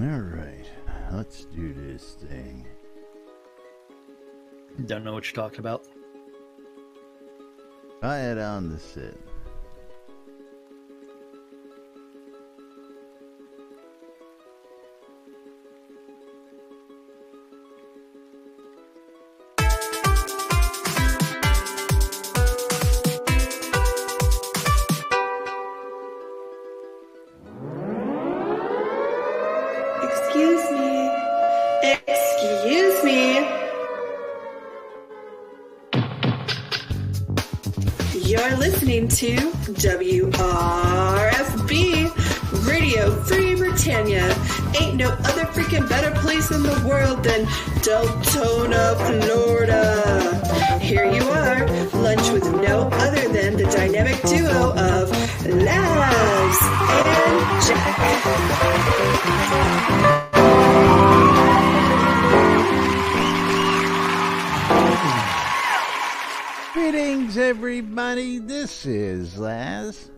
Alright, let's do this thing. Don't know what you're talking about. Try it on the sit. Excuse me. Excuse me. You're listening to WRFB Radio Free Britannia. Ain't no other freaking better place in the world than Deltona, Florida. Here you are, lunch with no other than the dynamic duo of Laz and Jack. Greetings, everybody. This is Laz.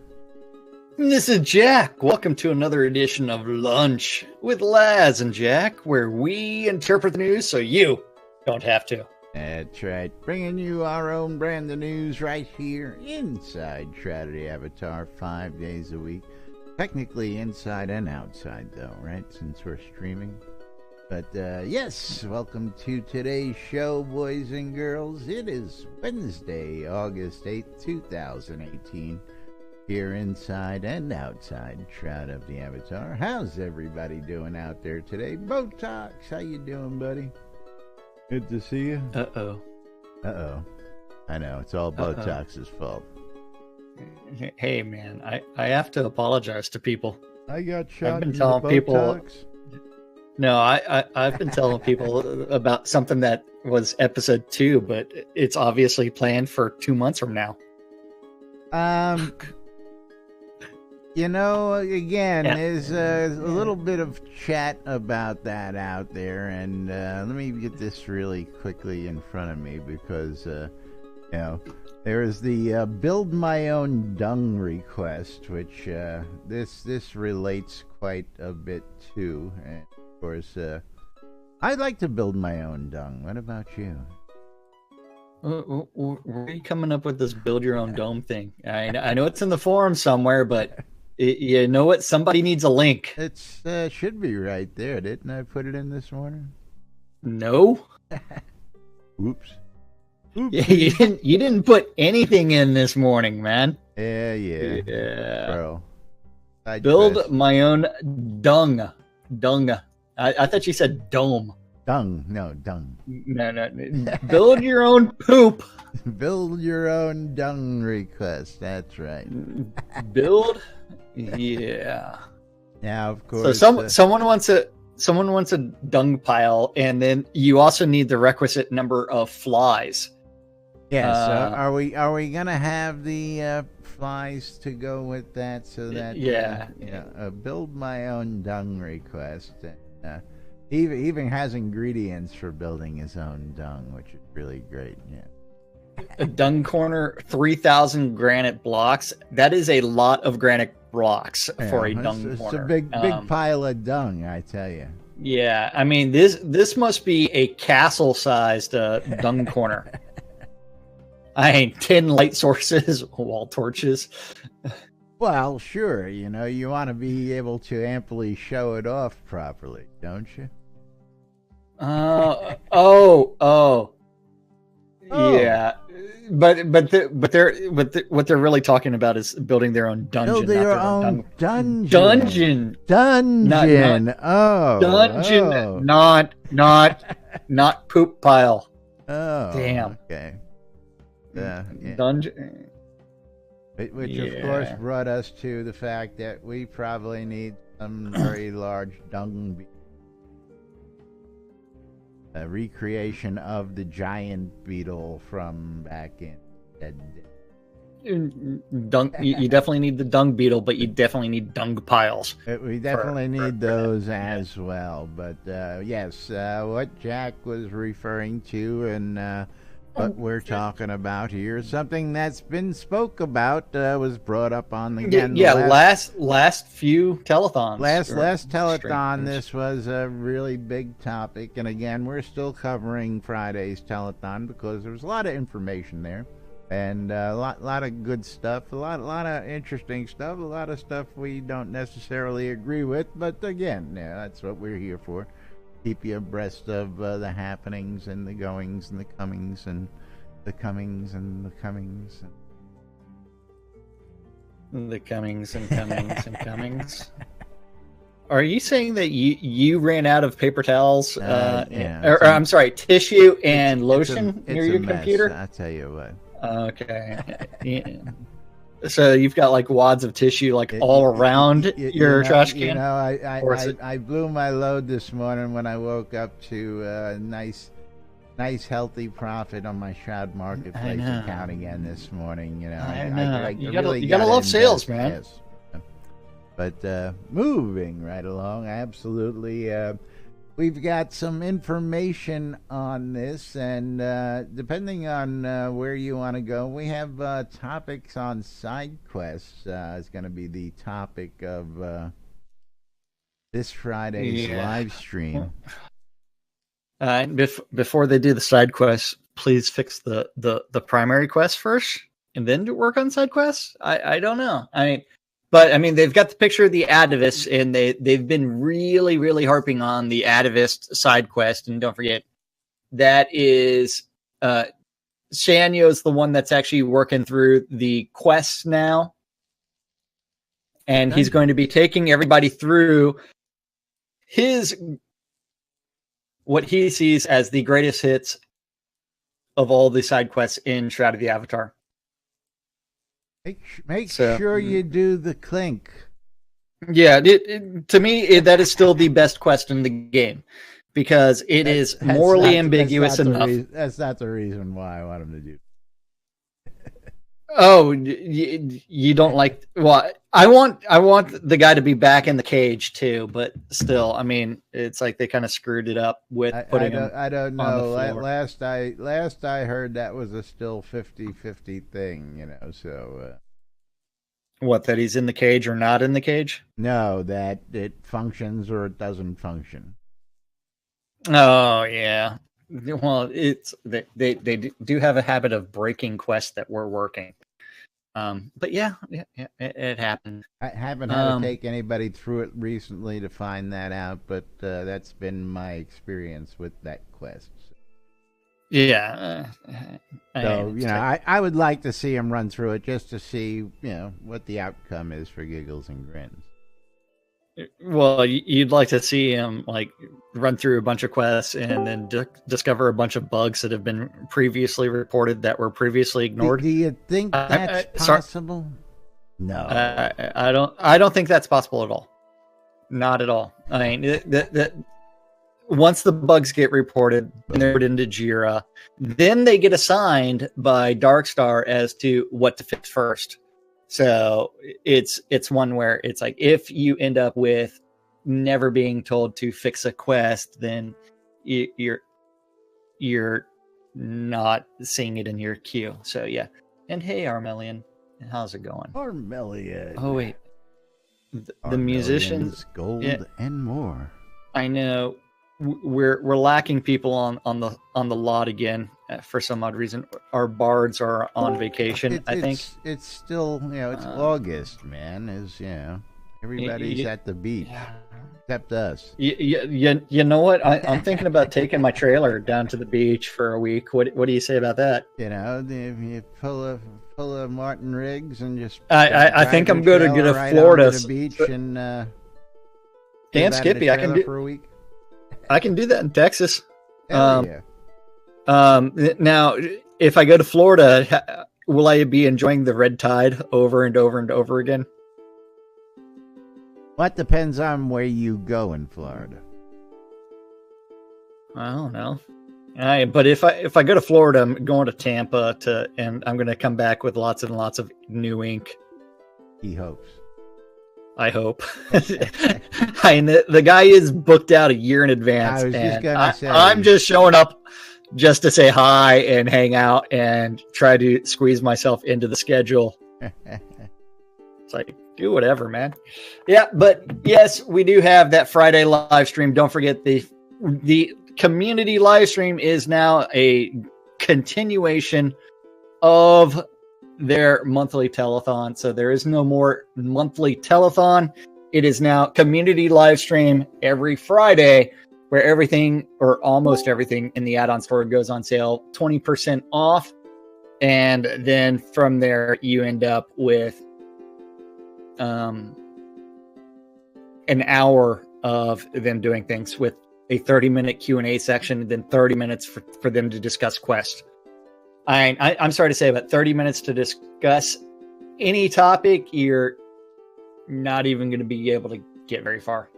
This is Jack. Welcome to another edition of Lunch with Laz and Jack, where we interpret the news so you don't have to. That's right. Bringing you our own brand of news right here inside Shroud of the Avatar 5 days a week. Technically inside and outside, though, right? Since we're streaming. But, yes, welcome to today's show, boys and girls. It is Wednesday, August 8th, 2018. Here inside and outside Shroud of the Avatar. How's everybody doing out there today? Botox, how you doing, buddy? Good to see you. Uh-oh. Uh-oh. I know, it's all Botox's fault. Hey, man, I have to apologize to people. I got shot. I've been in telling the people... Botox. No, I've been telling people about something that was episode 2, but it's obviously planned for 2 months from now. You know, again, Yeah. there's a little bit of chat about that out there, and let me get this really quickly in front of me because, you know, there is the build my own dung request, which this relates quite a bit to, and of course, I'd like to build my own dung. What about you? Where are you coming up with this build your own dome thing? I know it's in the forum somewhere, but you know what? Somebody needs a link. It's should be right there. Didn't I put it in this morning? No. Oops. Yeah, you didn't put anything in this morning, man. Yeah. Bro. Build my own dung. I thought you said dome. Dung. No, dung. No. Build your own poop. Build your own dung request. That's right. Build. Yeah. Now, of course. So someone wants a dung pile, and then you also need the requisite number of flies. Yes. Are we gonna have the flies to go with that? So that build my own dung request. Even has ingredients for building his own dung, which is really great. Yeah. A dung corner, 3,000 granite blocks. That is a lot of granite blocks for a dung corner. It's a big pile of dung, I tell you. Yeah, I mean this must be a castle-sized dung corner. I mean, 10 light sources, wall torches. Well, sure. You know, you want to be able to amply show it off properly, don't you? Yeah, but what they're really talking about is building their own dungeon. Build your own dungeon. Dungeon. Not poop pile. Oh, damn. Okay. Yeah. Dungeon. Which of course brought us to the fact that we probably need some very large dung beetle. A recreation of the giant beetle from back in Dead Dung. You definitely need the dung beetle, but you definitely need dung piles. We definitely need those as well. But yes, what Jack was referring to, and what we're talking about here is something that's been spoke about, was brought up on the last few telethons. Last telethon, streams. this was a really big topic, and again, we're still covering Friday's telethon because there was a lot of information there, and a lot of good stuff, a lot of interesting stuff, a lot of stuff we don't necessarily agree with, but again, that's what we're here for. Keep you abreast of the happenings and the goings and the comings and the comings and the comings. The comings and comings and comings. Are you saying that you ran out of paper towels? Or I'm sorry, tissue and lotion near your computer? I'll tell you what. Okay. Yeah. So you've got like wads of tissue like all around your trash can? You know, I blew my load this morning when I woke up to a nice healthy profit on my Shroud Marketplace account again this morning. You know, I know. You really gotta love sales, man. Yes. But moving right along, absolutely. We've got some information on this, and depending on where you want to go, we have topics on side quests. Is going to be the topic of this Friday's live stream. Before they do the side quests, please fix the primary quest first, and then work on side quests. I don't know. But they've got the picture of the Atavist, and they've been really, really harping on the Atavist side quest. And don't forget, that is Shanyo's the one that's actually working through the quests now, and he's going to be taking everybody through what he sees as the greatest hits of all the side quests in Shroud of the Avatar. Make sure you do the clink. Yeah, to me, that is still the best quest in the game because it is morally ambiguous enough. That's not the reason why I want him to do. Oh, you don't like? Well, I want the guy to be back in the cage too, but still, it's like they kind of screwed it up with putting him. I don't know. On the floor. Last I heard, that was a still 50-50 thing. You know, so. What, that he's in the cage or not in the cage? No, that it functions or it doesn't function. Oh yeah. Well, they do have a habit of breaking quests that were working. But yeah, it happened. I haven't had to take anybody through it recently to find that out, but that's been my experience with that quest. Yeah. So, I would like to see him run through it just to see, what the outcome is for giggles and grins. Well, you'd like to see him run through a bunch of quests and then discover a bunch of bugs that have been previously reported that were previously ignored. Do you think that's possible? No, I don't think that's possible at all. Not at all. Once the bugs get reported and they're put into Jira, then they get assigned by Darkstar as to what to fix first. So it's one where it's like, if you end up with never being told to fix a quest, then you're not seeing it in your queue. So yeah. And hey, Armelian, how's it going? Armelian. Oh wait, the musicians, gold and more. I know we're lacking people on the lot again. For some odd reason, our bards are on vacation. I think it's still, it's August, man. Everybody's at the beach except us. You know what? I'm thinking about taking my trailer down to the beach for a week. What do you say about that? If you pull a Martin Riggs and just I think I'm going to get a Florida to the beach and damn Skippy, I can do for a week. I can do that in Texas. Yeah. Now, if I go to Florida, will I be enjoying the red tide over and over and over again? What depends on where you go in Florida. I don't know. But if I go to Florida, I'm going to Tampa and I'm going to come back with lots and lots of new ink. He hopes. I hope. The guy is booked out a year in advance. I'm just showing up just to say hi and hang out and try to squeeze myself into the schedule. It's like, do whatever, man. Yeah, but yes, we do have that Friday live stream. Don't forget the community live stream is now a continuation of their monthly telethon. So there is no more monthly telethon. It is now community live stream every Friday, where everything or almost everything in the add-on store goes on sale 20% off. And then from there, you end up with an hour of them doing things with a 30-minute Q&A section, and then 30 minutes for them to discuss Quest. I'm sorry to say, but 30 minutes to discuss any topic, you're not even going to be able to get very far.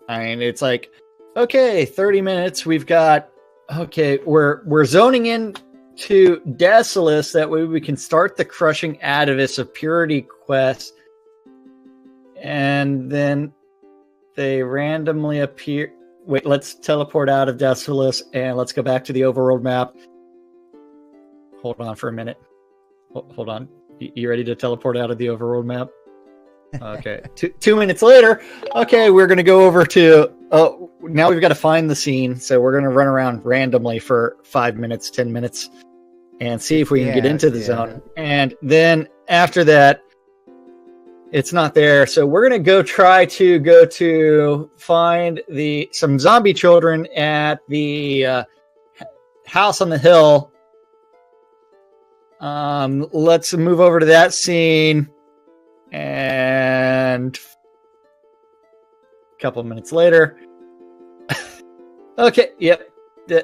It's like, okay, 30 minutes. We've got, okay, we're zoning in to Decimus. That way we can start the crushing atavis of purity quest. And then they randomly appear. Wait, let's teleport out of Decimus and let's go back to the overworld map. Hold on for a minute. Hold on. You ready to teleport out of the overworld map? Okay. 2 minutes later, okay, we're going to go over to, now we've got to find the scene. So we're going to run around randomly for 5 minutes, 10 minutes, and see if we can get into the zone. And then after that, it's not there. So we're going to try to go to find some zombie children at the house on the hill. Let's move over to that scene. And a couple of minutes later. Okay, yep.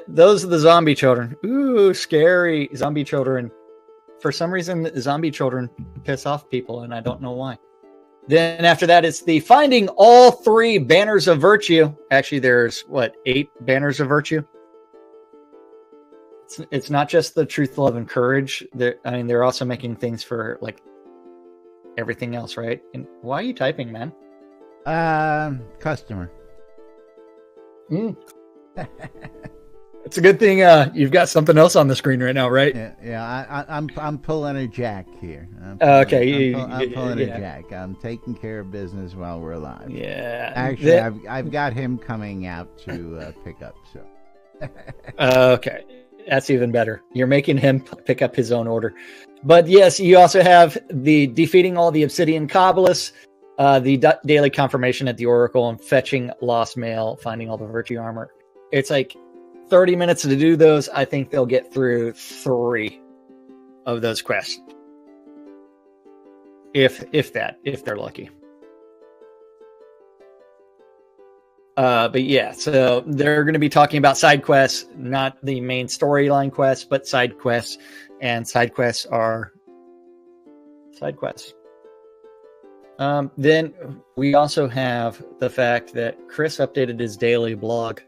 Those are the zombie children. Ooh, scary zombie children. For some reason, zombie children piss off people, and I don't know why. Then after that, it's the finding all 3 banners of virtue. Actually, there's 8 banners of virtue. It's not just the truth, love, and courage. They're also making things for everything else, right? And why are you typing, man? Customer. It's a good thing you've got something else on the screen right now, right? Yeah. I'm pulling a jack here. I'm pulling a jack. I'm taking care of business while we're alive. Yeah. Actually, I've got him coming out to pick up. So. Okay, that's even better. You're making him pick up his own order. But yes, you also have the defeating all the Obsidian Kabbalists, the daily confirmation at the Oracle, and fetching lost mail, finding all the virtue armor. It's like 30 minutes to do those. I think they'll get through 3 of those quests. If they're lucky. But yeah, so they're going to be talking about side quests, not the main storyline quests, but side quests. And side quests are side quests. Then we also have the fact that Chris updated his daily blog.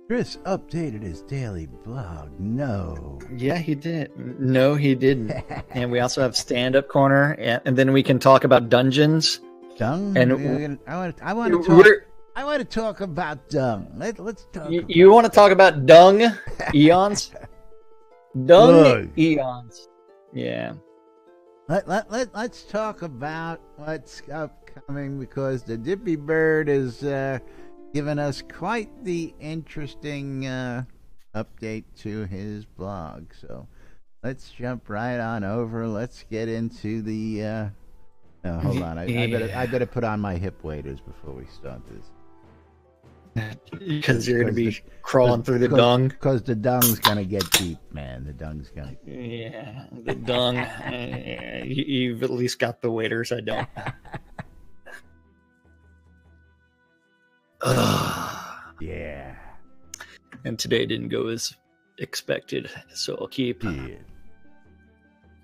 Chris updated his daily blog. No. Yeah, he did. No, he didn't. And we also have stand-up corner, and then we can talk about dungeons. Dung? And I want to talk about dung. Let's talk. You want to talk about dung eons? Dung eons. Yeah. Let's talk about what's upcoming, because the Dippy Bird is given us quite the interesting update to his blog. So let's jump right on over. Let's get into the. No, hold on. I better put on my hip waders before we start this. Because you're going to be crawling through the dung. Because the dung's going to get deep, man. The dung's going to... Yeah, the dung. You've at least got the waders. I don't. Yeah. And today didn't go as expected, so I'll keep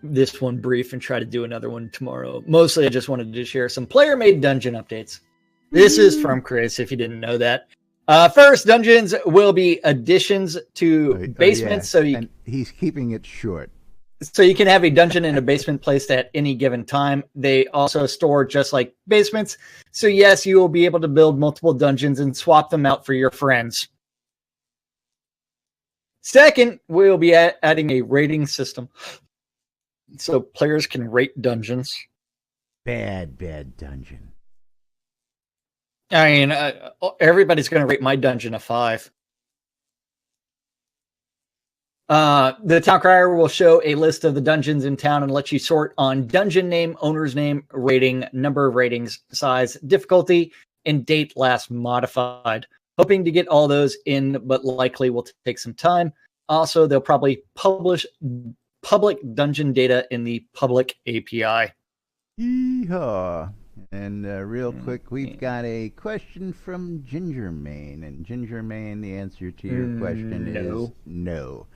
this one brief and try to do another one tomorrow. Mostly I just wanted to share some player-made dungeon updates. This is from Chris, if you didn't know that. First, dungeons will be additions to basements. So and he's keeping it short. So you can have a dungeon in a basement placed at any given time. They also store just like basements. So yes, you will be able to build multiple dungeons and swap them out for your friends. Second, we'll be adding a rating system. So players can rate dungeons. Bad dungeon. I mean, everybody's going to rate my dungeon a 5. The town crier will show a list of the dungeons in town and let you sort on dungeon name, owner's name, rating, number of ratings, size, difficulty, and date last modified. Hoping to get all those in, but likely will take some time. Also, they'll probably publish public dungeon data in the public API. Yeehaw. And real quick, we've got a question from Ginger Mane. And Ginger Mane, the answer to your question is no.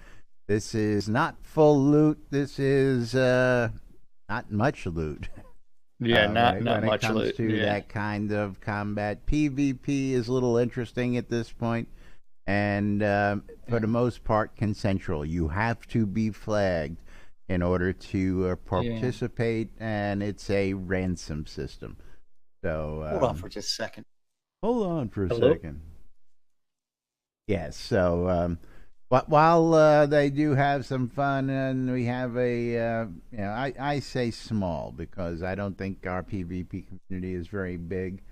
This is not full loot. This is not much loot. Yeah, not when much it comes loot. to that kind of combat. PvP is a little interesting at this point, and for the most part, consensual. You have to be flagged in order to participate, and it's a ransom system. So hold on for just a second. Hold on for a second. Yes. So while they do have some fun, and we have a I say small because I don't think our PvP community is very big.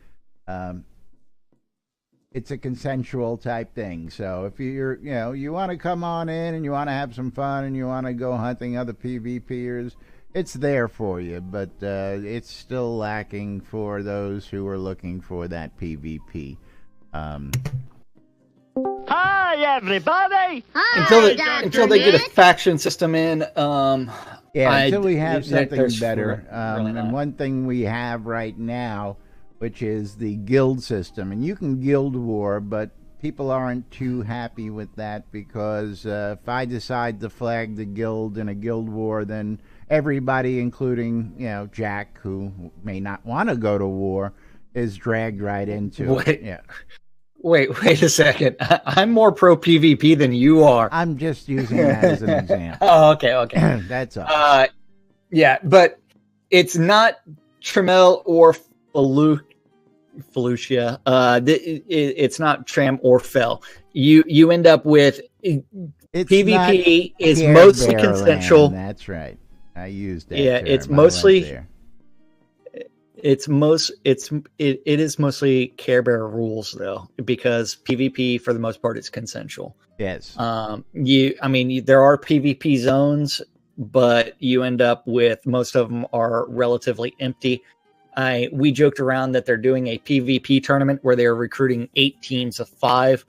It's a consensual type thing. So if you want to come on in and you want to have some fun and you want to go hunting other PvPers, it's there for you. But it's still lacking for those who are looking for that PvP. Hi, everybody! Hi, until they get a faction system in. Until we have something better. Really and one thing we have right now, which is the guild system. And you can guild war, but people aren't too happy with that because if I decide to flag the guild in a guild war, then everybody, including Jack, who may not want to go to war, is dragged right into it. Yeah. Wait a second. I'm more pro PvP than you are. I'm just using that as an example. Oh, okay. That's all. Yeah, but it's not Tremel or Felucia. It's not Tram or Fel. You end up with PvP is mostly consensual. Land. That's right. I used that. Yeah, term. it's mostly. It is mostly Care Bear rules though, because PvP for the most part is consensual. Yes. There are PvP zones, but you end up with most of them are relatively empty. We joked around that they're doing a PvP tournament where they're recruiting 8 teams of 5.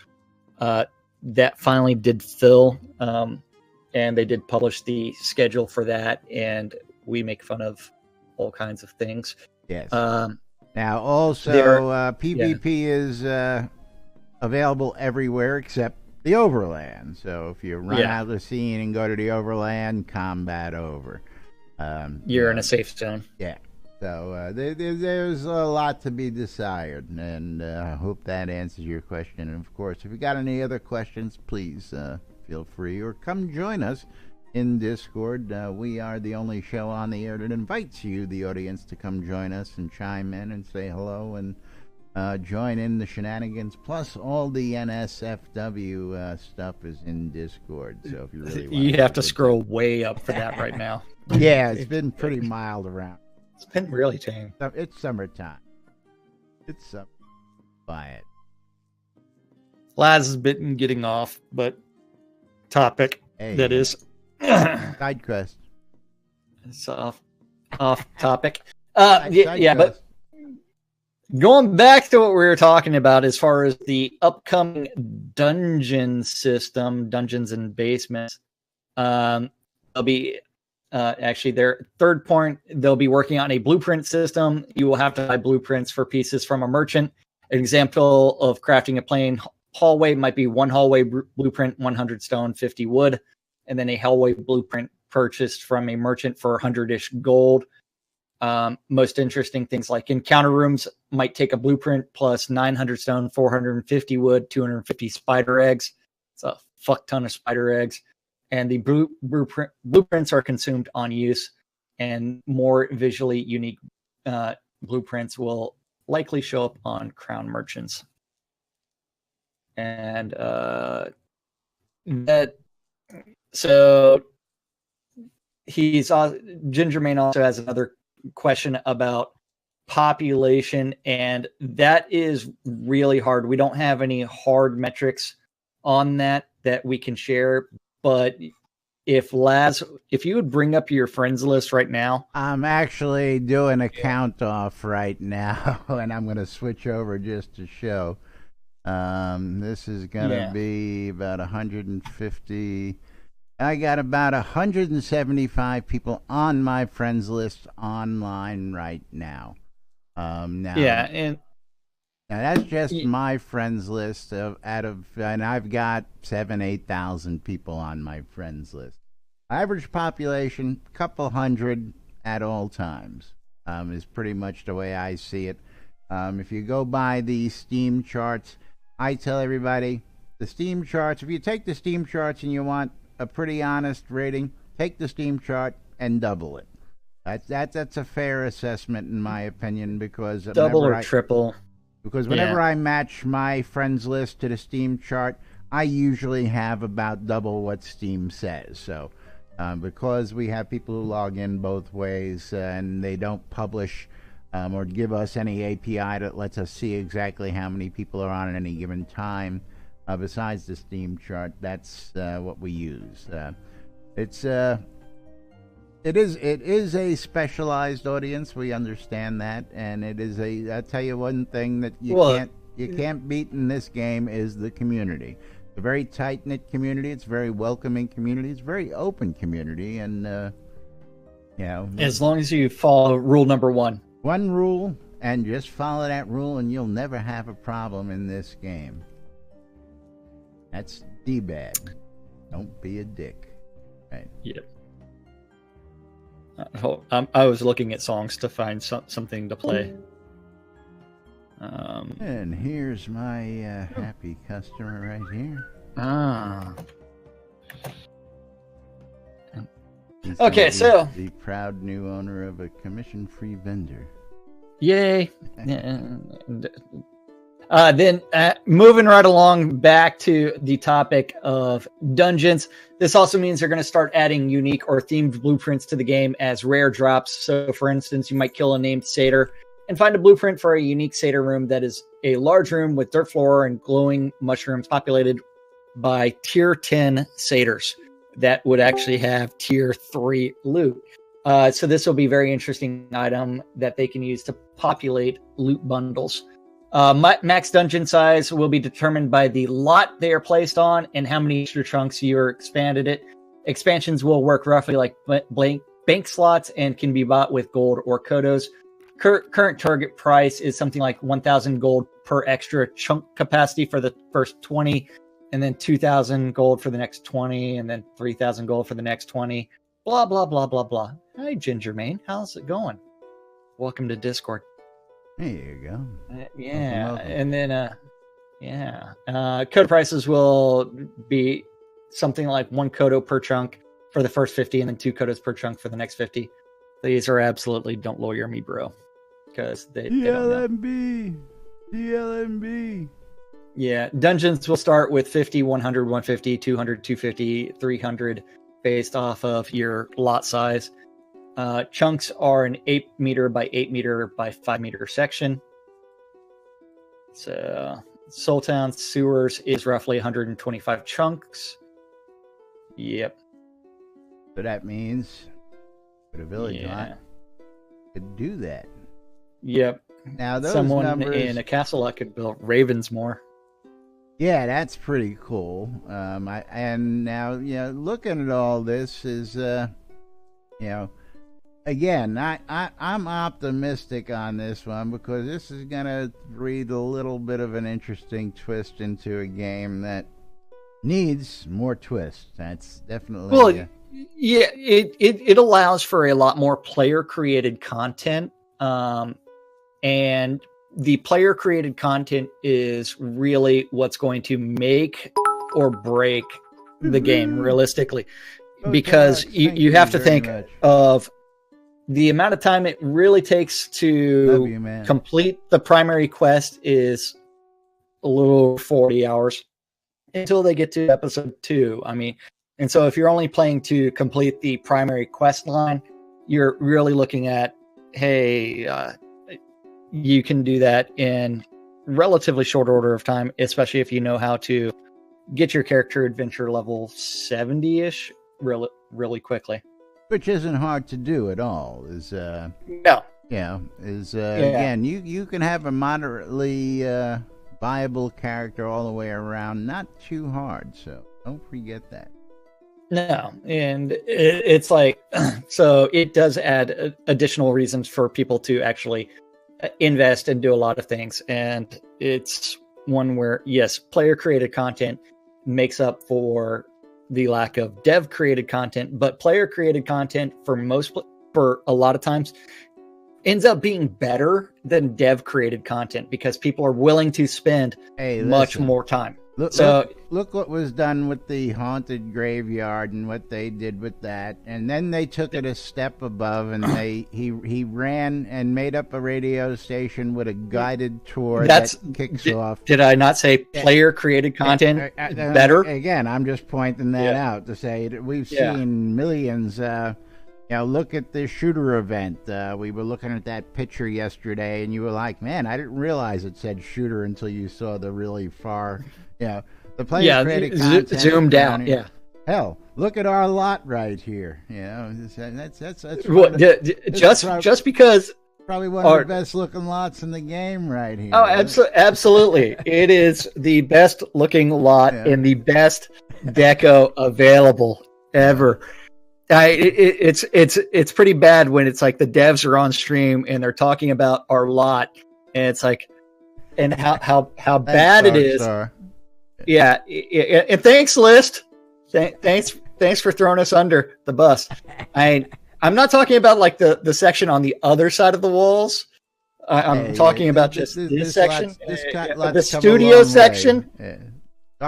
That finally did fill, and they did publish the schedule for that, and we make fun of all kinds of things. Yes. Now, also, PvP is available everywhere except the Overland. So if you run out of the scene and go to the Overland, combat over. You're in a safe zone. Yeah. So there's a lot to be desired, and I hope that answers your question. And, of course, if you got any other questions, please feel free or come join us in Discord. We are the only show on the air that invites you, the audience, to come join us and chime in and say hello and join in the shenanigans. Plus, all the NSFW stuff is in Discord. So if you really want you have to scroll way up for that right now. Yeah, it's been pretty mild around. It's been really tame. It's summertime. It's quiet. Laz has been getting off, but topic that is. Side quest. It's off topic. But going back to what we were talking about as far as the upcoming dungeon system, dungeons and basements, they'll be actually their third point. They'll be working on a blueprint system. You will have to buy blueprints for pieces from a merchant. An example of crafting a plain hallway might be 1 hallway blueprint, 100 stone, 50 wood. And then a hallway blueprint purchased from a merchant for 100-ish gold. Most interesting things like encounter rooms might take a blueprint plus 900 stone, 450 wood, 250 spider eggs. It's a fuck ton of spider eggs. and the blueprints are consumed on use, and more visually unique blueprints will likely show up on crown merchants. And Gingermane also has another question about population, and that is really hard. We don't have any hard metrics on that we can share, but if you would bring up your friends list right now. I'm actually doing a count off right now, and I'm going to switch over just to show. This is going to be about 150. I got about 175 people on my friends list online right now. Now that's just my friends list and I've got 8,000 people on my friends list. Average population, couple hundred at all times, is pretty much the way I see it. If you go by the Steam charts, I tell everybody the Steam charts. If you take the Steam charts and you want a pretty honest rating, take the Steam chart and double it. That's a fair assessment in my opinion, because double or triple. Because whenever I match my friends list to the Steam chart, I usually have about double what Steam says. So, because we have people who log in both ways and they don't publish or give us any API that lets us see exactly how many people are on at any given time, besides the Steam chart, that's what we use. It is a specialized audience. We understand that, and it is I'll tell you one thing that you can't beat in this game is the community. It's a very tight-knit community. It's a very welcoming community. It's a very open community, and as long as you follow rule number one. One rule, and just follow that rule, and you'll never have a problem in this game. That's D-bad. Don't be a dick. Right? Yep. I was looking at songs to find something to play. And here's my happy customer right here. Okay, so the proud new owner of a commission-free vendor. Yay! Then moving right along back to the topic of dungeons. This also means they're going to start adding unique or themed blueprints to the game as rare drops. So, for instance, you might kill a named satyr and find a blueprint for a unique satyr room that is a large room with dirt floor and glowing mushrooms populated by tier 10 satyrs that would actually have tier 3 loot. So this will be a very interesting item that they can use to populate loot bundles. Max dungeon size will be determined by the lot they are placed on and how many extra chunks you're expanded it. Expansions will work roughly like bank slots and can be bought with gold or kodos. Current target price is something like 1,000 gold per extra chunk capacity for the first 20, and then 2,000 gold for the next 20, and then 3,000 gold for the next 20. Blah, blah, blah, blah, blah. Hi, Gingermane. How's it going? Welcome to Discord. There you go. Yeah, welcome. And then code prices will be something like 1 kodo per chunk for the first 50, and then 2 kodos per chunk for the next 50. These are absolutely don't lawyer me, bro, because they don't know. DLMB. Yeah, dungeons will start with 50, 100, 150, 200, 250, 300, based off of your lot size. Chunks are an 8 meter by 8 meter by 5 meter section. So Sultan Sewers is roughly 125 chunks. Yep. So that means put a village lot could do that. Yep. Now those someone numbers in a castle I could build Ravensmore. Yeah, that's pretty cool. And now, looking at all this is, again, I'm optimistic on this one because this is going to breathe a little bit of an interesting twist into a game that needs more twists. That's definitely... Yeah, it allows for a lot more player-created content. And the player-created content is really what's going to make or break the game realistically, Oh, because Doc, you thank have to very think much. of the amount of time it really takes Love to you, man. complete the primary quest is a little over 40 hours until they get to episode 2. I mean, and so if you're only playing to complete the primary quest line, you're really looking at, hey, you can do that in relatively short order of time, especially if you know how to get your character adventure level 70-ish really quickly. Which isn't hard to do at all. Is No. again, you can have a moderately viable character all the way around, not too hard. So don't forget that. No, and it's like, so it does add additional reasons for people to actually invest and do a lot of things. And it's one where, yes, player created content makes up for the lack of dev created content, but player created content for a lot of times ends up being better than dev created content because people are willing to spend much more time. Look what was done with the haunted graveyard and what they did with that, and then they took it a step above, and he ran and made up a radio station with a guided tour that kicks off. Did I not say player created content better? Again, I'm just pointing that out to say that we've seen millions. Look at the shooter event. We were looking at that picture yesterday, and you were like, "Man, I didn't realize it said shooter until you saw the really far." The player created content zoomed out. Yeah. Hell, look at our lot right here. That's well, just because probably one of the best looking lots in the game right here. Oh, absolutely. It is the best looking lot and the best deco available ever. It's pretty bad when it's like the devs are on stream and they're talking about our lot, and it's like, and how bad it is. Yeah, and thanks, List. Thanks for throwing us under the bus. I'm not talking about like the section on the other side of the walls. I'm talking about just this section, the studio section,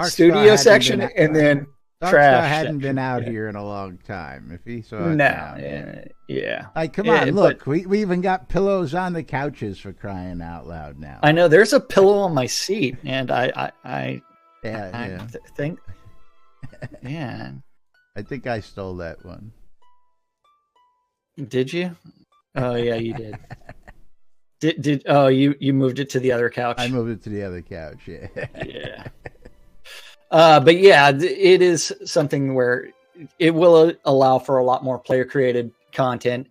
studio section, and then trash. Hadn't been out here in a long time. If he saw it now, Like, come on, look, we even got pillows on the couches for crying out loud now. I know there's a pillow on my seat, and I think, I think I stole that one. Did you? Oh yeah, you did. You moved it to the other couch? I moved it to the other couch. Yeah. Yeah. But yeah, it is something where it will allow for a lot more player created content.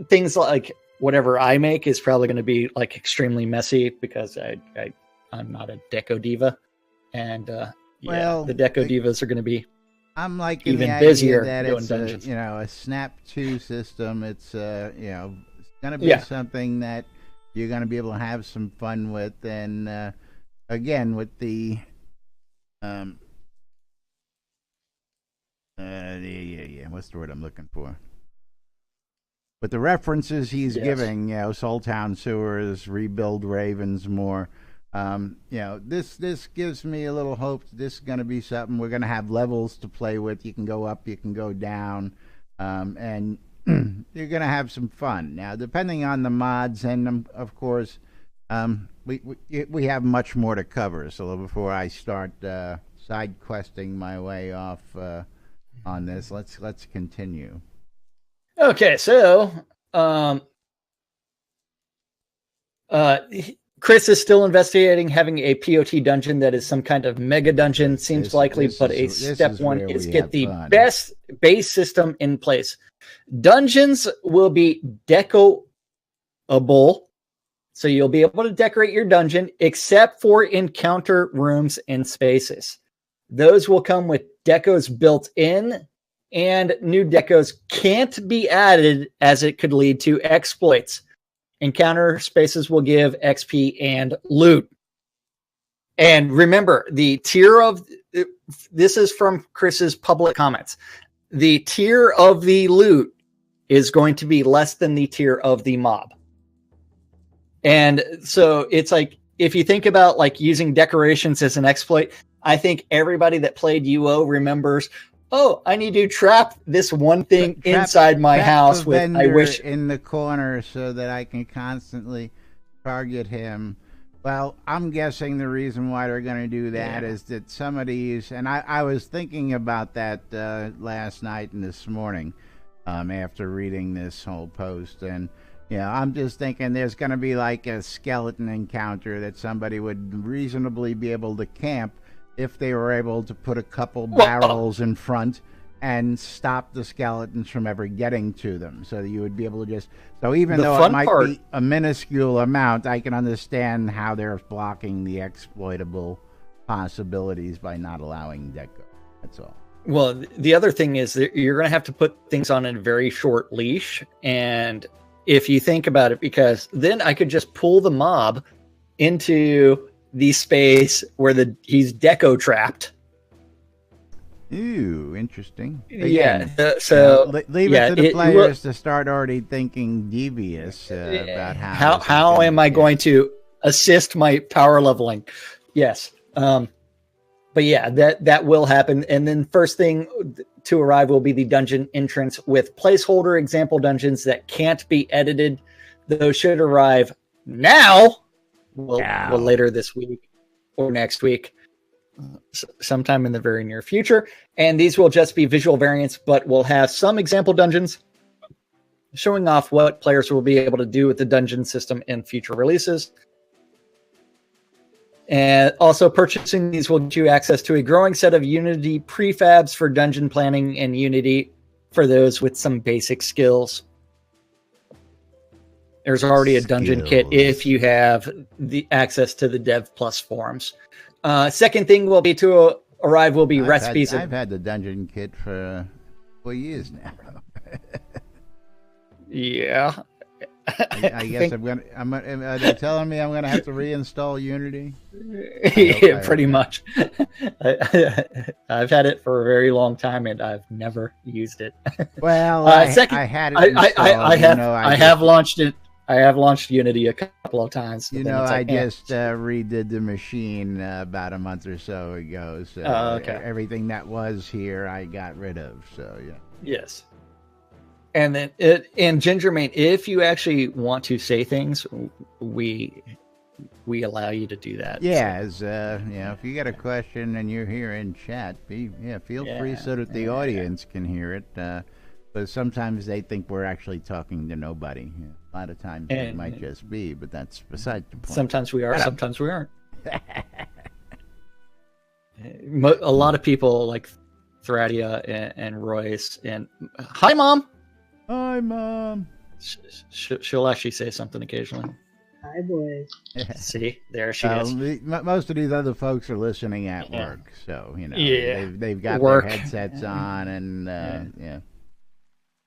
Things like whatever I make is probably going to be like extremely messy because I'm not a deco diva, and the deco divas are going to be. I'm like even busier that doing it's dungeons. a Snap 2 system. It's it's going to be something that you're going to be able to have some fun with, and again with the what's the word I'm looking for? But the references he's giving, Soul Town Sewers, Rebuild Ravensmore. This gives me a little hope. This is going to be something we're going to have levels to play with. You can go up, you can go down, and you're going to have some fun. Now, depending on the mods, and of course, we have much more to cover. So before I start side questing my way off on this, let's continue. Okay, so Chris is still investigating having a POT dungeon that is some kind of mega dungeon. Seems likely, but step one is get the best base system in place. Dungeons will be decoable, so you'll be able to decorate your dungeon, except for encounter rooms and spaces. Those will come with decos built in, and new decos can't be added as it could lead to exploits. Encounter spaces will give XP and loot. And remember, the tier of this is from Chris's public comments. The tier of the loot is going to be less than the tier of the mob. And so it's like, if you think about like using decorations as an exploit, I think everybody that played UO remembers, oh, I need to trap this one thing inside my house with, I wish. In the corner so that I can constantly target him. Well, I'm guessing the reason why they're going to do that is that some of these, and I was thinking about that last night and this morning after reading this whole post, and I'm just thinking there's going to be like a skeleton encounter that somebody would reasonably be able to camp if they were able to put a couple barrels in front and stop the skeletons from ever getting to them. So you would be able to just... So even though it might be a minuscule amount, I can understand how they're blocking the exploitable possibilities by not allowing deco. That's all. Well, the other thing is that you're going to have to put things on a very short leash. And if you think about it, because then I could just pull the mob into the space where he's deco trapped. Ooh, interesting. Again, so leave it to the players to start already thinking devious about how am I going to assist my power leveling? Yes, but yeah, that will happen. And then first thing to arrive will be the dungeon entrance with placeholder example dungeons that can't be edited. Those should arrive now. Well, later this week or next week. Sometime in the very near future, and these will just be visual variants, but we'll have some example dungeons showing off what players will be able to do with the dungeon system in future releases. And also purchasing these will give you access to a growing set of Unity prefabs for dungeon planning and Unity for those with some basic skills. There's already a dungeon kit if you have the access to the Dev Plus forums. Second thing will be to arrive will be recipes. I've had the dungeon kit for 4 years now. Yeah. I guess are they telling me I'm gonna have to reinstall Unity? Yeah, pretty much. I've had it for a very long time and I've never used it. Well, I had it. I have launched it. I have launched Unity a couple of times. I just redid the machine about a month or so ago. So everything that was here, I got rid of. So yeah. Yes. And then in Gingermane, if you actually want to say things, we allow you to do that. Yeah, if you got a question and you're here in chat, feel free so that the audience can hear it. But sometimes they think we're actually talking to nobody. A lot of times it might just be, but that's beside the point. Sometimes we are, sometimes we aren't. A lot of people like Thradia and Royce and hi, Mom. Hi, Mom. She'll actually say something occasionally. Hi, boys. See, there she is. Most of these other folks are listening at work, so they've got work. Their headsets on, and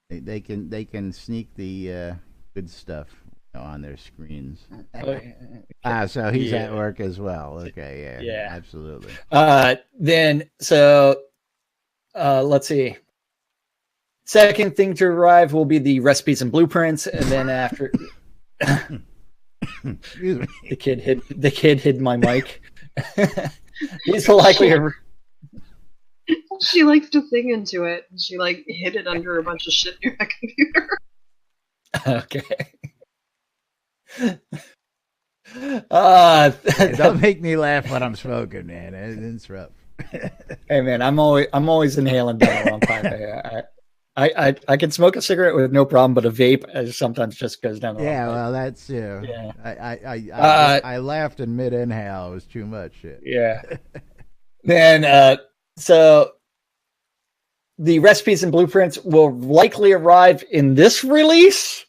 they can sneak the good stuff on their screens. So he's at work as well. Okay, yeah, absolutely. Let's see. Second thing to arrive will be the recipes and blueprints, and then after the kid hid my mic. These will likely. She likes to sing into it. She hid it under a bunch of shit near that computer. Okay. Don't make me laugh when I'm smoking, man. It's rough. Hey, man, I'm always inhaling down the wrong pipe. I can smoke a cigarette with no problem, but a vape sometimes just goes down the wrong pipe. Well, that's Yeah. I laughed in mid inhale. It was too much shit. Yeah. Then so the recipes and blueprints will likely arrive in this release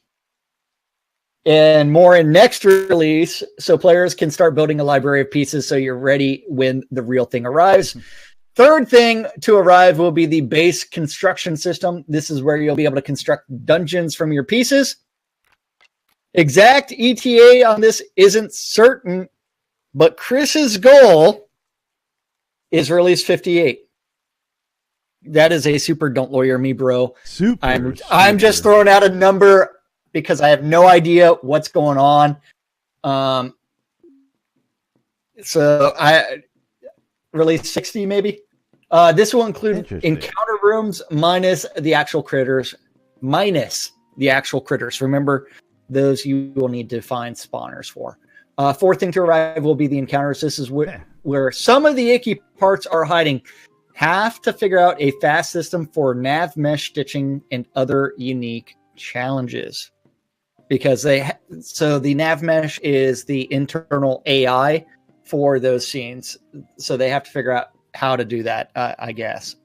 and more in next release, so players can start building a library of pieces so you're ready when the real thing arrives. Third thing to arrive will be the base construction system. This is where you'll be able to construct dungeons from your pieces. Exact ETA on this isn't certain, but Chris's goal is release 58. That is a super don't lawyer me, bro. I'm just throwing out a number because I have no idea what's going on. So release 60 maybe. This will include encounter rooms minus the actual critters. Remember, those you will need to find spawners for. Fourth thing to arrive will be the encounters. This is where some of the icky parts are hiding. Have to figure out a fast system for nav mesh stitching and other unique challenges. Because the nav mesh is the internal AI for those scenes. So they have to figure out how to do that, I guess.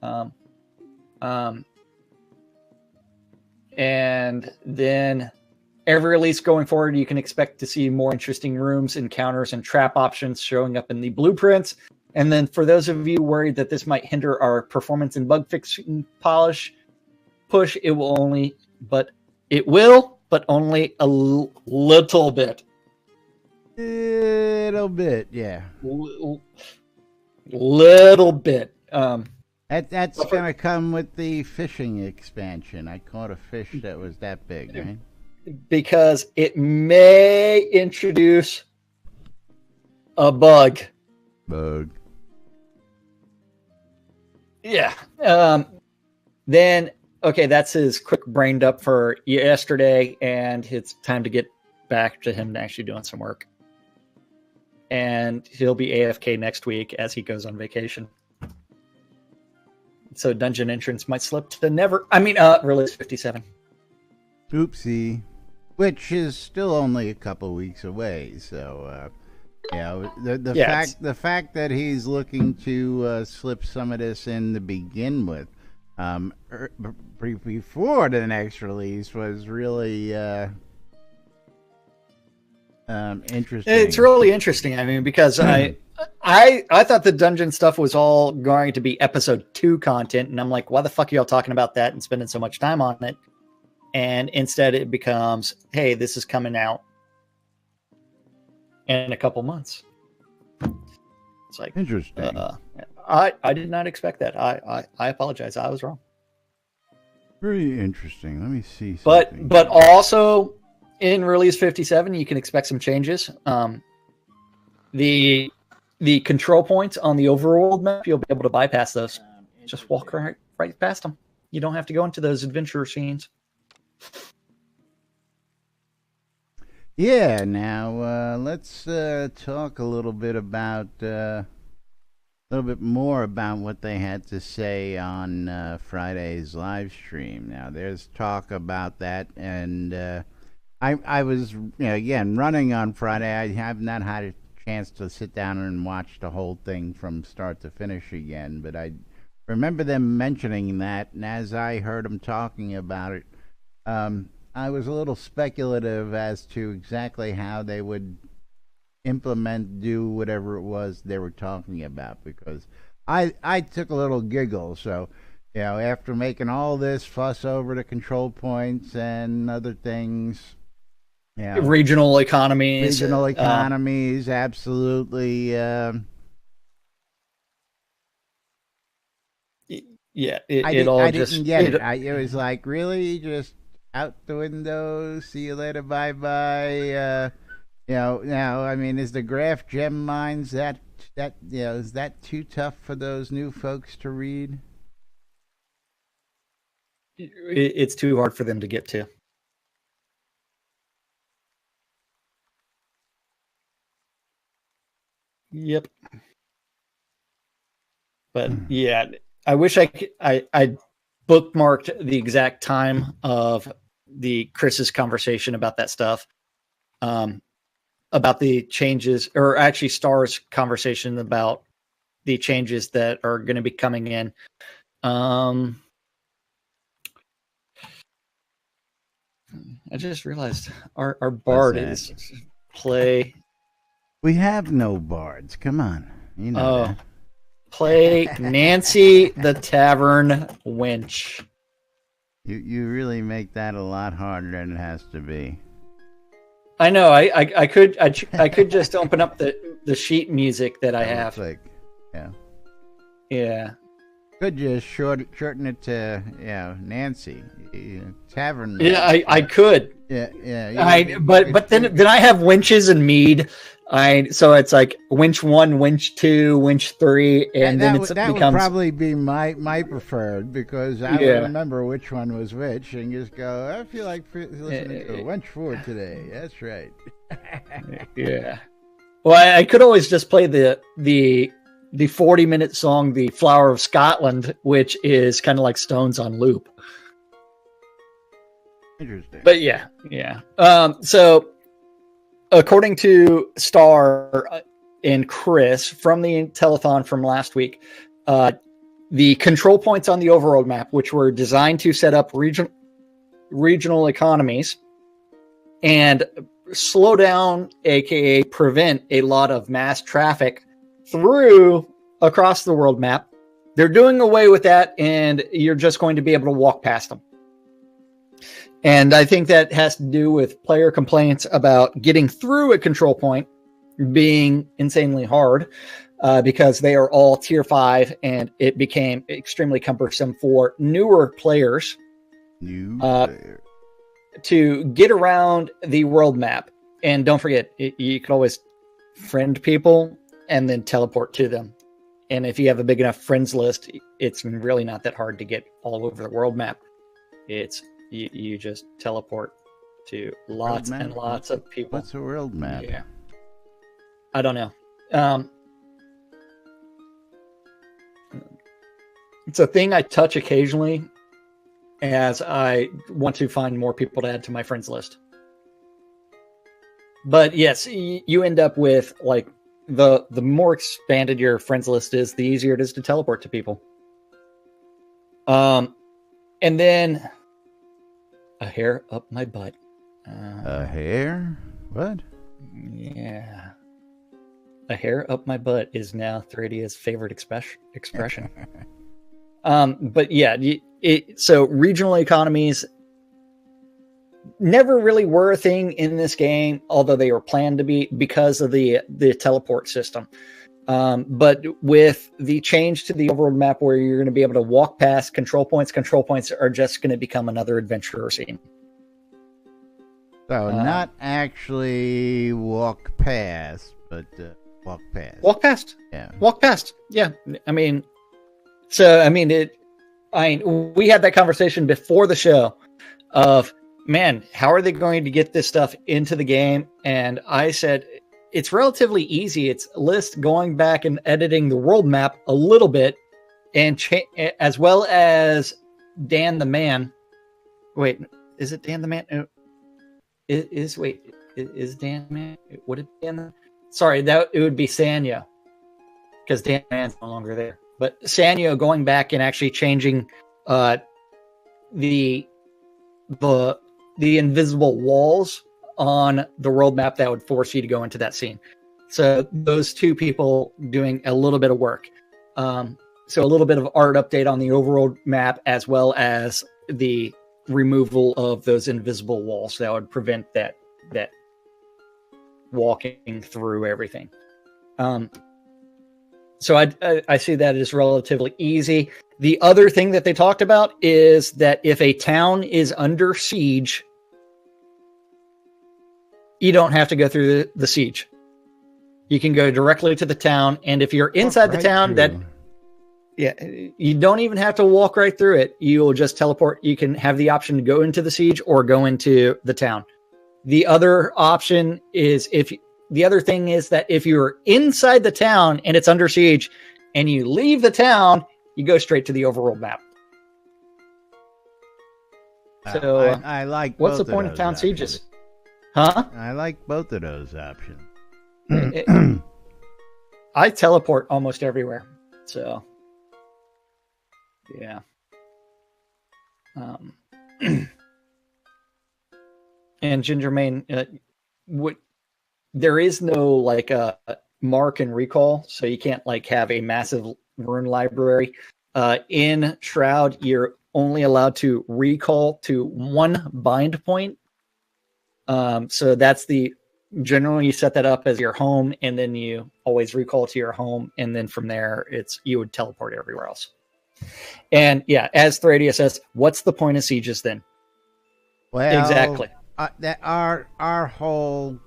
And then every release going forward, you can expect to see more interesting rooms, encounters, and trap options showing up in the blueprints. And then for those of you worried that this might hinder our performance and bug fixing push, it will, but only a little bit. Little bit, yeah. Little bit. That's going to come with the fishing expansion. I caught a fish that was that big, right? Because it may introduce a bug. Yeah. Then, okay, that's his quick brained up for yesterday, and it's time to get back to him actually doing some work. And he'll be AFK next week as he goes on vacation. So dungeon entrance might slip to release 57. Oopsie. Which is still only a couple weeks away, so the fact that he's looking to slip some of this in to begin with, before the next release was really interesting. It's really interesting. I mean, because I thought the dungeon stuff was all going to be episode 2 content, and I'm like, why the fuck are y'all talking about that and spending so much time on it? And instead it becomes, hey, this is coming out in a couple months. It's like interesting. I did not expect that. I apologize. I was wrong. Very interesting. Let me see something. But also in release 57, you can expect some changes. The control points on the overworld map, you'll be able to bypass those. Just walk right past them. You don't have to go into those adventure scenes. Yeah, now let's talk a little bit more about what they had to say on Friday's live stream. Now, there's talk about that, and I was again running on Friday. I have not had a chance to sit down and watch the whole thing from start to finish again, but I remember them mentioning that, and as I heard them talking about it, I was a little speculative as to exactly how they would do whatever it was they were talking about, because I took a little giggle. So, after making all this fuss over the control points and other things, regional economies, absolutely. It was like, really, just out the window, see you later, bye bye. Now, I mean, is the graph gem mines that is that too tough for those new folks to read? It's too hard for them to get to. Yep. But yeah, I wish I bookmarked the exact time of the Chris's conversation about that stuff, about the changes, or actually Star's conversation about the changes that are going to be coming in. I just realized our bard is play. We have no bards. Come on, that. Play Nancy the Tavern Wench. You really make that a lot harder than it has to be. I know. I could just open up the sheet music that I have. Yeah. Could just shorten it to Nancy Tavern. Yeah, I could. Yeah. But then I have wenches and mead So it's like winch 1, winch 2, winch 3, and then it that becomes would probably be my preferred, because I would remember which one was which and just go, I feel like listening to winch 4 today. That's right. yeah. Well, I could always just play the 40-minute song, "The Flower of Scotland," which is kind of like Stones on loop. Interesting. But yeah. So according to Star and Chris from the telethon from last week, the control points on the overworld map, which were designed to set up regional economies and slow down, aka prevent a lot of mass traffic through across the world map, they're doing away with that, and you're just going to be able to walk past them. And I think that has to do with player complaints about getting through a control point being insanely hard, because they are all tier 5, and it became extremely cumbersome for newer players to get around the world map. And don't forget, you can always friend people and then teleport to them. And if you have a big enough friends list, it's really not that hard to get all over the world map. It's you just teleport to lots and lots of people. What's a world map? Yeah, I don't know. It's a thing I touch occasionally as I want to find more people to add to my friends list. But yes, you end up with, like, the more expanded your friends list is, the easier it is to teleport to people. And then a hair up my butt. A hair? What? Yeah. A hair up my butt is now Thradia's favorite expression. But yeah, so regional economies never really were a thing in this game, although they were planned to be because of the teleport system. But with the change to the overworld map where you're going to be able to walk past control points are just going to become another adventurer scene. So not actually walk past, but walk past. Walk past. Yeah. Walk past. Yeah. I mean, we had that conversation before the show of, man, how are they going to get this stuff into the game? And I said, it's relatively easy. It's List going back and editing the world map a little bit, and as well as Dan the Man. Wait, is it Dan the Man? Is Dan the Man? Would it be Dan? Sorry, it would be Sanyo, because Dan the Man's no longer there. But Sanyo going back and actually changing the invisible walls on the world map that would force you to go into that scene. So those two people doing a little bit of work. So a little bit of art update on the overworld map, as well as the removal of those invisible walls that would prevent that walking through everything. So I see that as relatively easy. The other thing that they talked about is that if a town is under siege, you don't have to go through the siege. You can go directly to the town, and if you're inside the town, you don't even have to walk right through it. You'll just teleport. You can have the option to go into the siege or go into the town. The other option is the other thing is that if you're inside the town and it's under siege and you leave the town, you go straight to the overworld map. So I like what's the both point of town options. sieges? Huh? I like both of those options. I teleport almost everywhere. So yeah. And Gingermain, there is no like mark and recall, so you can't like have a massive rune library. In Shroud, you're only allowed to recall to one bind point. So that's generally you set that up as your home, and then you always recall to your home, and then from there you would teleport everywhere else. And yeah, as Thradia says, what's the point of sieges then? Well, Exactly. That our whole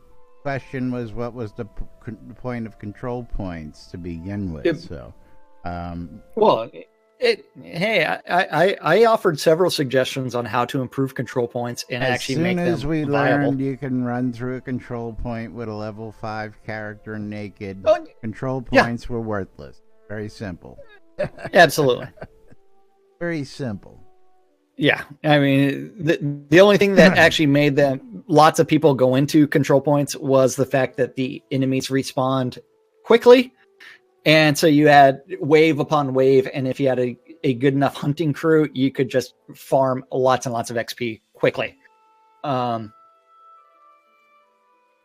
question was, what was the point of control points to begin with? Well, I offered several suggestions on how to improve control points and actually make them as soon as we viable. learned you can run through a control point with a level 5 character naked, control points were worthless. Very simple. Absolutely. Very simple. Yeah, I mean, the only thing that actually made them lots of people go into control points was the fact that the enemies respawned quickly, and so you had wave upon wave, and if you had a good enough hunting crew, you could just farm lots and lots of XP quickly.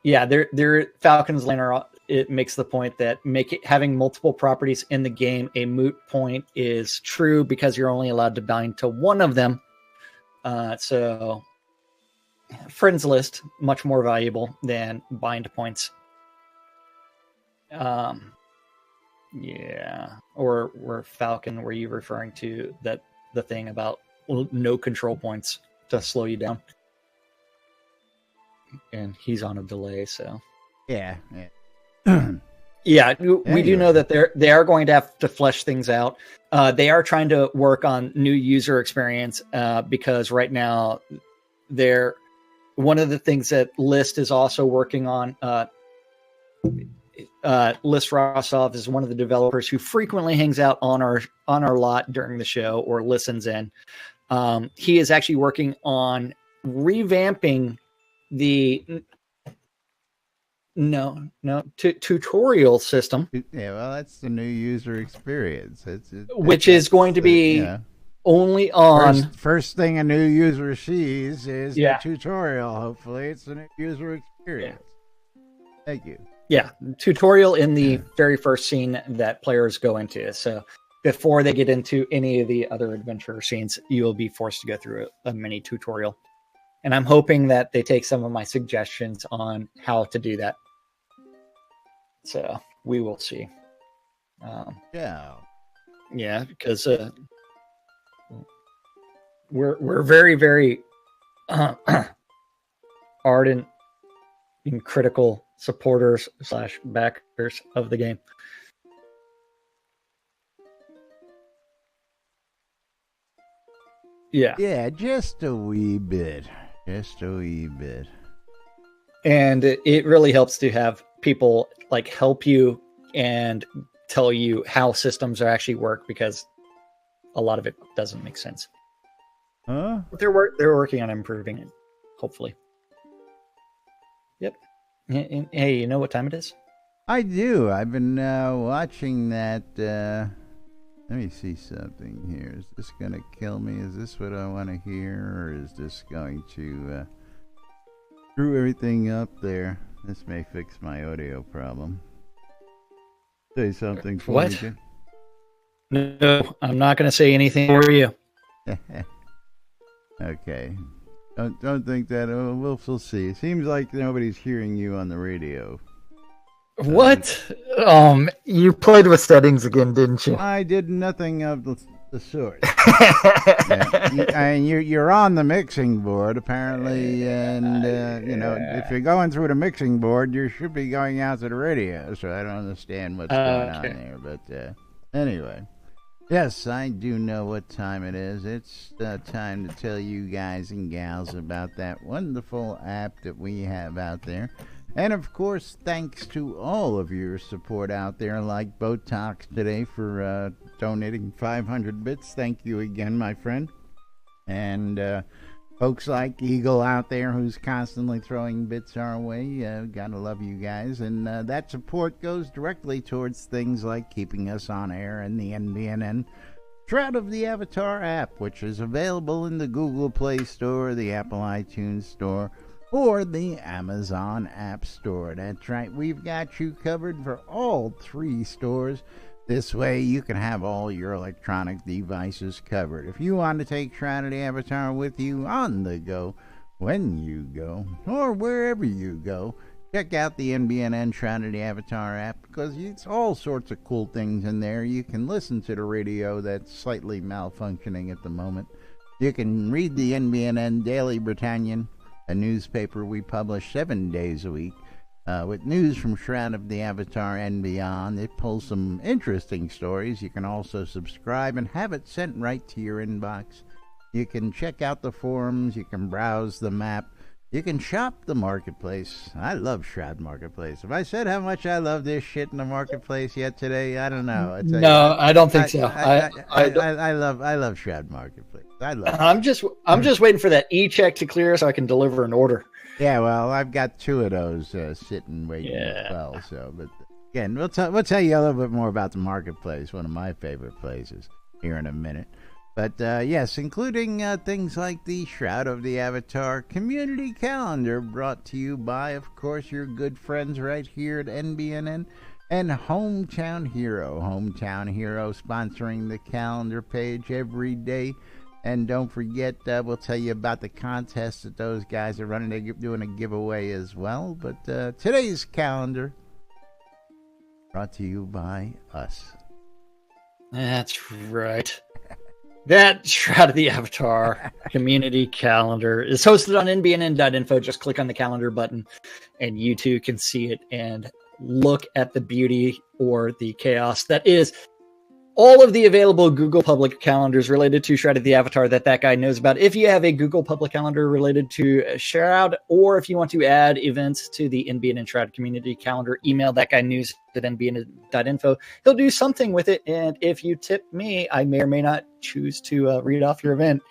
Yeah, their Falcon's Liner, it makes the point that having multiple properties in the game a moot point is true because you're only allowed to bind to one of them. So friends list, much more valuable than bind points. Yeah. Or Falcon, were you referring to the thing about no control points to slow you down? And he's on a delay, so yeah. Yeah, we do know that they are going to have to flesh things out. They are trying to work on new user experience because right now one of the things that List is also working on. List Rosov is one of the developers who frequently hangs out on our lot during the show or listens in. He is actually working on revamping the tutorial system. Yeah, well, that's the new user experience. Which is going to be only on... First thing a new user sees is the tutorial. Hopefully, it's the new user experience. Thank you. Yeah, tutorial in the very first scene that players go into. So before they get into any of the other adventure scenes, you will be forced to go through a mini tutorial. And I'm hoping that they take some of my suggestions on how to do that. So we will see. Yeah, because we're very, very ardent and critical supporters / backers of the game. Yeah, just a wee bit. Just a wee bit. And it really helps to have people like help you and tell you how systems are actually work, because a lot of it doesn't make sense. Huh? They're working on improving it, hopefully. Yep. And, hey, you know what time it is? I do. I've been watching that. Let me see something here. Is this going to kill me? Is this what I want to hear? Or is this going to screw everything up there? This may fix my audio problem. Say something for what? me, Jim. No, I'm not going to say anything for you. Okay. Don't think that. Oh, we'll see. It seems like nobody's hearing you on the radio. What? You played with settings again, didn't you? I did nothing of the sort. You're on the mixing board apparently, and if you're going through the mixing board, you should be going out to the radio. So I don't understand what's going on there. But anyway, yes, I do know what time it is. It's time to tell you guys and gals about that wonderful app that we have out there. And of course, thanks to all of your support out there, like Botox today for donating 500 bits. Thank you again, my friend. And folks like Eagle out there who's constantly throwing bits our way. Gotta love you guys. And that support goes directly towards things like keeping us on air and the NBNN Shroud of the Avatar app, which is available in the Google Play Store, the Apple iTunes Store, or the Amazon App Store. That's right, we've got you covered for all 3 stores. This way you can have all your electronic devices covered. If you want to take Shroud of the Avatar with you on the go, when you go, or wherever you go, check out the NBNN Shroud of the Avatar app, because it's all sorts of cool things in there. You can listen to the radio that's slightly malfunctioning at the moment. You can read the NBNN Daily Britannian, a newspaper we publish 7 days a week. with news from Shroud of the Avatar and beyond. It pulls some interesting stories. You can also subscribe and have it sent right to your inbox. You can check out the forums. You can browse the map. You can shop the marketplace. I love Shroud Marketplace. Have I said how much I love this shit in the marketplace yet today? I don't know. No, I don't think so. I love Shroud Marketplace. I love it. I'm just waiting for that e-check to clear so I can deliver an order. Yeah, well, I've got 2 of those sitting waiting as well. So, but again, we'll tell you a little bit more about the marketplace, one of my favorite places, here in a minute. But yes, including things like the Shroud of the Avatar community calendar, brought to you by, of course, your good friends right here at NBNN, and Hometown Hero. Hometown Hero sponsoring the calendar page every day. And don't forget, we'll tell you about the contest that those guys are running. They're doing a giveaway as well. But today's calendar brought to you by us. That's right. That Shroud of the Avatar community calendar is hosted on nbnn.info. Just click on the calendar button and you too can see it and look at the beauty or the chaos that is all of the available Google public calendars related to Shroud of the Avatar that guy knows about. If you have a Google public calendar related to Shroud, or if you want to add events to the NBNN Shroud community calendar, email that guy news at nbnn.info. He'll do something with it. And if you tip me, I may or may not choose to read off your event.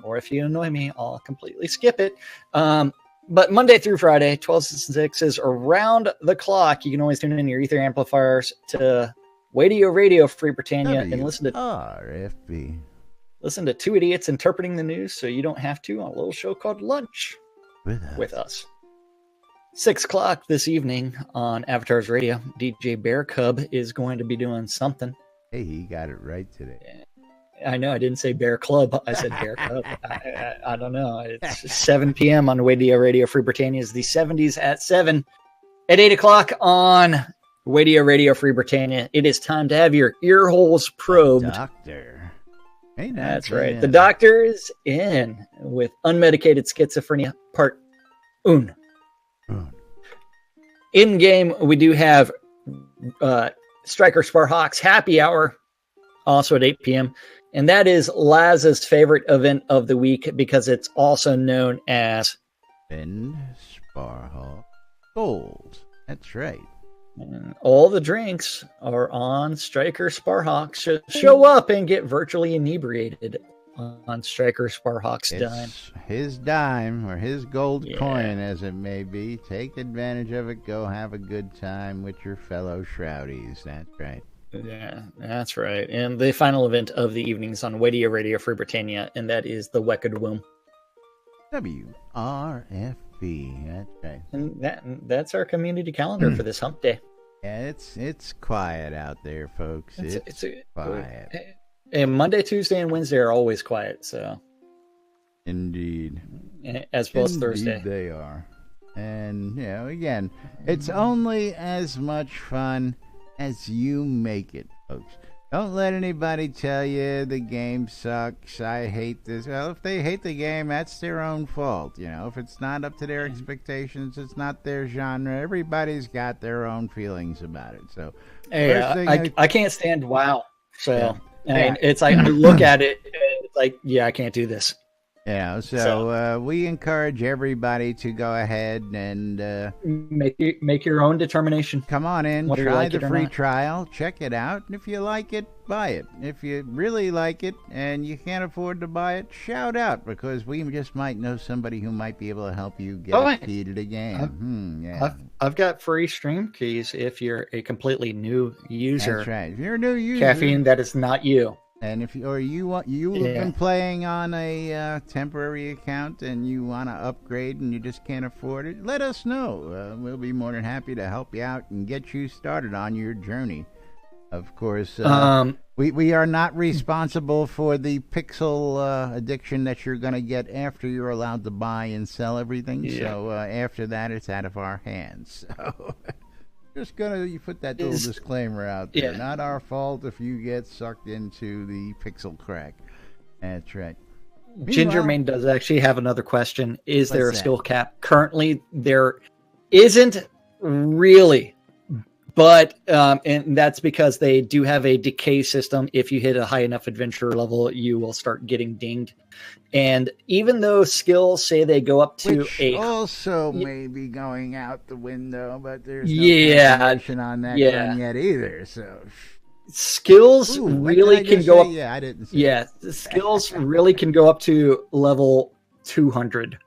Or if you annoy me, I'll completely skip it. But Monday through Friday, 12 to 6 is around the clock. You can always tune in your Ether amplifiers to Radio Free Britannia and listen to RFB. Listen to 2 idiots interpreting the news so you don't have to on a little show called Lunch with us. 6 o'clock this evening on Avatars Radio, DJ Bear Cub is going to be doing something. Hey, he got it right today. I know I didn't say Bear Club. I said Bear Cub. I don't know. It's 7 p.m. on Radio Free Britannia is the 70s at 7. At 8 o'clock on Radio Free Britannia, it is time to have your ear holes probed. Doctor. Hey, that's right. The doctor is in with unmedicated schizophrenia, part 1. In game, we do have Striker Sparhawks Happy Hour, also at 8 p.m. And that is Laz's favorite event of the week because it's also known as Ben Sparhawk Gold. That's right. And all the drinks are on Striker Sparhawks. Show up and get virtually inebriated on Striker Sparhawks' dime. His dime, or his gold coin, as it may be. Take advantage of it. Go have a good time with your fellow Shroudies. That's right. Yeah, that's right. And the final event of the evening is on Radio Free Britannia, and that is the Wicked Womb. WRFB. That's right. And that's our community calendar for this hump day. Yeah, it's quiet out there, folks. It's quiet. And Monday, Tuesday, and Wednesday are always quiet. So, indeed, as well as Thursday, they are. And again, it's only as much fun as you make it, folks. Don't let anybody tell you the game sucks. I hate this. Well, if they hate the game, that's their own fault. If it's not up to their expectations, it's not their genre. Everybody's got their own feelings about it. So, I can't stand WoW. So, it's like I look at it, and it's like, I can't do this. So we encourage everybody to go ahead and make your own determination. Come on in, try the free trial, check it out, and if you like it, buy it. If you really like it and you can't afford to buy it, shout out, because we just might know somebody who might be able to help you get a key to the game. I've got free stream keys if you're a completely new user. That's right. If you're a new user, Caffeine, that is not you. And if you've been playing on a temporary account and you want to upgrade and you just can't afford it, let us know. We'll be more than happy to help you out and get you started on your journey. Of course, we are not responsible for the pixel addiction that you're going to get after you're allowed to buy and sell everything. So after that, it's out of our hands. So. Just you put that little disclaimer out there. Not our fault if you get sucked into the pixel crack. That's right. Gingermain does actually have another question. Is there a skill cap? Currently, there isn't, really. But and that's because they do have a decay system. If you hit a high enough adventure level, you will start getting dinged. And even though skills say they go up to Which also may be going out the window, but there's no confirmation on that gun yet either. So skills really can go up. Yeah, I didn't say the skills really can go up to level 200.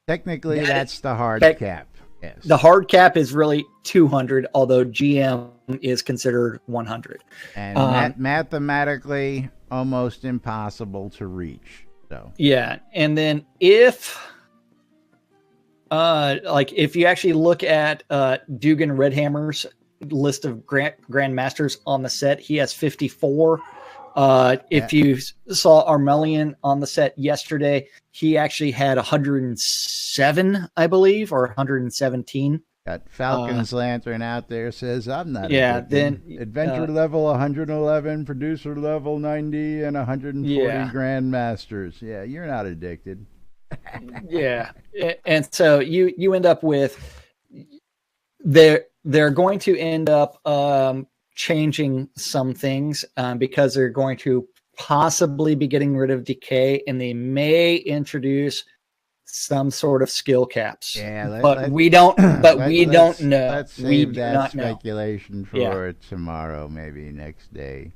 Technically, that's the hard cap. Yes. The hard cap is really 200, although GM is considered 100. And mathematically, almost impossible to reach. So yeah, and then if you actually look at Dugan Redhammer's list of grandmasters on the set, he has 54. If you saw Armelian on the set yesterday, he actually had 107, I believe, or 117. Got Falcon's Lantern out there, says I'm not. Then adventure level 111, producer level 90, and 140 grandmasters. Yeah, you're not addicted. Yeah, and so you end up with they're going to end up changing some things because they're going to possibly be getting rid of decay, and they may introduce some sort of skill caps. Yeah, we don't know. Let's save that speculation for tomorrow, maybe next day,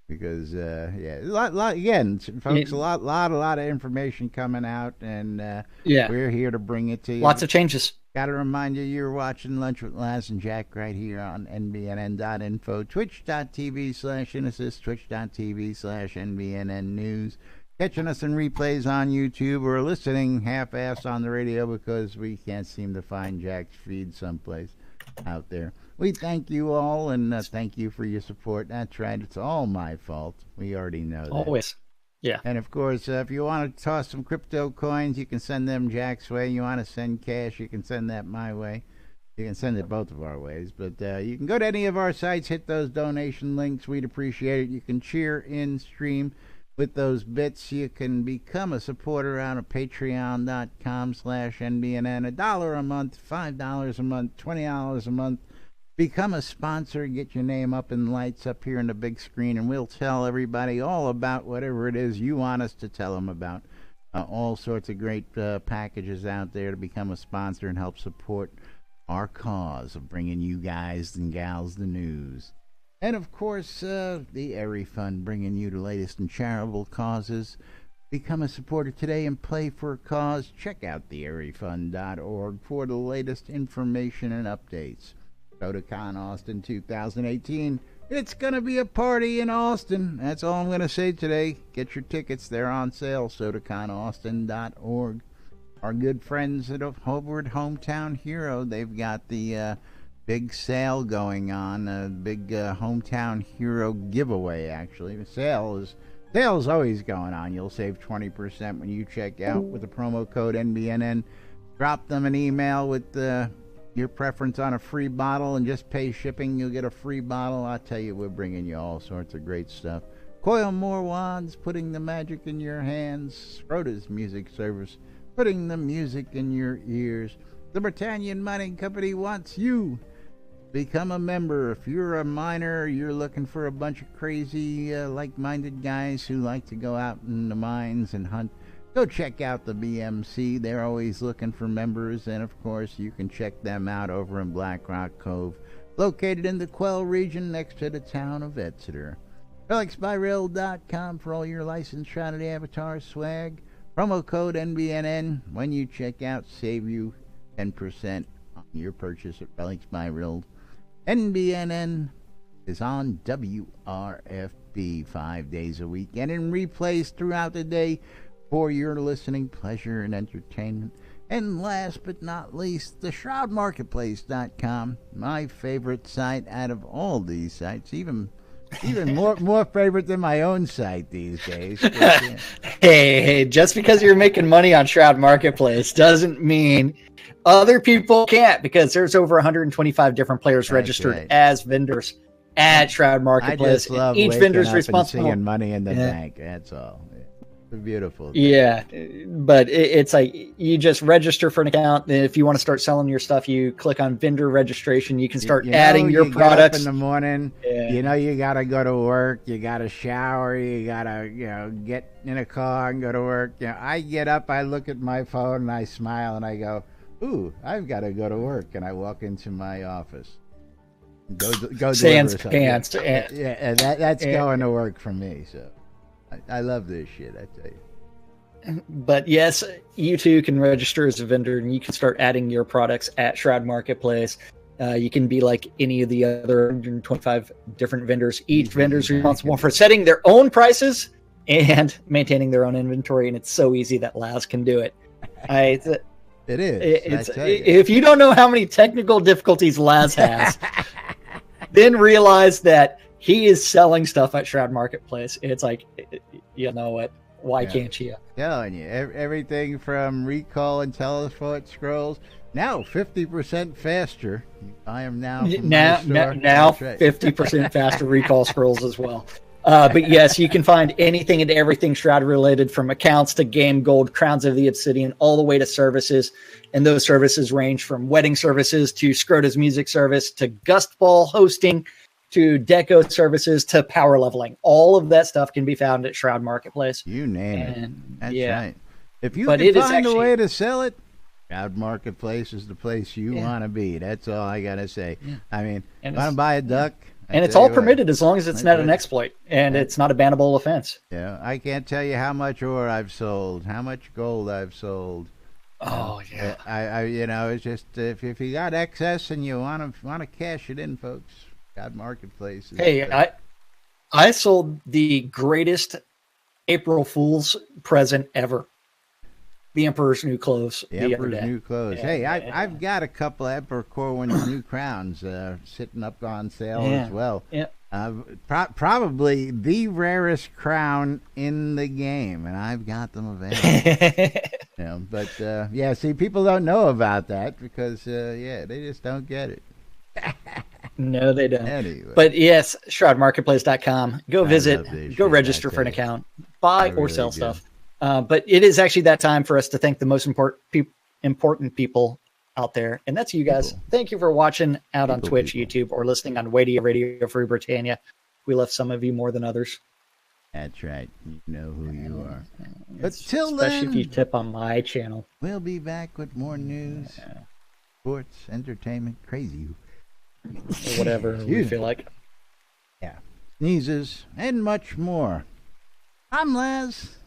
because a lot again, folks, a lot of information coming out, and we're here to bring it to you. Lots of changes. Got to remind you, you're watching Lunch with Laz and Jack right here on NBNN.info, twitch.tv/Innosis, twitch.tv/NBNN News. Catching us in replays on YouTube, or listening half-assed on the radio because we can't seem to find Jack's feed someplace out there. We thank you all, and thank you for your support. That's right, it's all my fault. We already know that. Always. Yeah. And of course, if you want to toss some crypto coins, you can send them Jack's way. You want to send cash, you can send that my way. You can send it both of our ways. But you can go to any of our sites, hit those donation links. We'd appreciate it. You can cheer in stream with those bits. You can become a supporter on patreon.com/NBNN. $1 a month, $5 a month, $20 a month. Become a sponsor, get your name up in lights up here on the big screen, and we'll tell everybody all about whatever it is you want us to tell them about. All sorts of great packages out there to become a sponsor and help support our cause of bringing you guys and gals the news. And of course, the Airy Fund, bringing you the latest in charitable causes. Become a supporter today and play for a cause. Check out theairyfund.org for the latest information and updates. SodaCon Austin 2018. It's going to be a party in Austin. That's all I'm going to say today. Get your tickets. They're on sale. SodaConAustin.org. Our good friends at Hobart Hometown Hero, they've got the big sale going on. A big Hometown Hero giveaway, actually. The sale's always going on. You'll save 20% when you check out with the promo code NBNN. Drop them an email with your preference on a free bottle and just pay shipping. You'll get a free bottle. I tell you, we're bringing you all sorts of great stuff. Coil more wands, putting the magic in your hands. Shroud's music service, putting the music in your ears. The Britannian Mining Company wants you. Become a member. If you're a miner, you're looking for a bunch of crazy, like-minded guys who like to go out in the mines and hunt. Go check out the BMC. They're always looking for members, and of course you can check them out over in Black Rock Cove, located in the Quell region next to the town of Exeter. RelicsByRail.com for all your licensed Shroud Avatar swag. Promo code NBNN. When you check out, save you 10% on your purchase at Relics by Rail. NBNN is on WRFB 5 days a week and in replays throughout the day for your listening pleasure and entertainment. And last but not least, the ShroudMarketplace.com, my favorite site out of all these sites, even more favorite than my own site these days. Hey, just because you're making money on Shroud Marketplace doesn't mean other people can't, because there's over 125 different players registered as vendors at Shroud Marketplace. I just love each vendor's responsible and seeing money in the bank. That's all. It's a beautiful. Yeah, but it's like you just register for an account. And if you want to start selling your stuff, you click on vendor registration. You can start adding your products in the morning. Yeah. You know, you got to go to work. You got to shower. You got to, get in a car and go to work. I get up, I look at my phone, and I smile, and I go, "Ooh, I've got to go to work." And I walk into my office. Go sans deliver pants. something. Yeah, that's going to work for me. So I love this shit, I tell you. But yes, you too can register as a vendor, and you can start adding your products at Shroud Marketplace. You can be like any of the other 125 different vendors. Each vendor is responsible for setting their own prices and maintaining their own inventory, and it's so easy that Laz can do it. It is. If you don't know how many technical difficulties Laz has, then realize that he is selling stuff at Shroud Marketplace. It's like, you know what? Why can't you? Telling you, everything from recall and teleport scrolls now 50% faster. I am now 50% faster recall scrolls as well. But yes, you can find anything and everything Shroud related, from accounts to game gold, crowns of the obsidian, all the way to services. And those services range from wedding services to Scrota's music service to Gust Ball hosting to deco services to power leveling. All of that stuff can be found at Shroud Marketplace. You name it. That's right. If you can find a way to sell it, Shroud Marketplace is the place you want to be. That's all I got to say. Yeah. I mean, want to buy a duck? And it's all permitted as long as it's not an exploit and it's not a bannable offense. Yeah, I can't tell you how much ore I've sold, how much gold I've sold. Oh yeah. I it's just if you got excess and you want to cash it in, folks, Shroud Marketplace. Hey, I sold the greatest April Fool's present ever. The Emperor's New Clothes. The Emperor's New Clothes. Yeah, hey, I've got a couple of Emperor Corwin's new crowns sitting up on sale as well. Yeah. Probably the rarest crown in the game, and I've got them available. But see, people don't know about that because they just don't get it. No, they don't. Anyway. But yes, shroudmarketplace.com. Go visit, go register for an account, buy or sell stuff. But it is actually that time for us to thank the most important people out there, and that's you guys. Thank you for watching out on Twitch, YouTube, or listening on Radio Free Britannia. We love some of you more than others. That's right. You know who you are. But till then, especially if you tip on my channel, we'll be back with more news, sports, entertainment, crazy, or whatever we feel like. Yeah, sneezes, and much more. I'm Laz.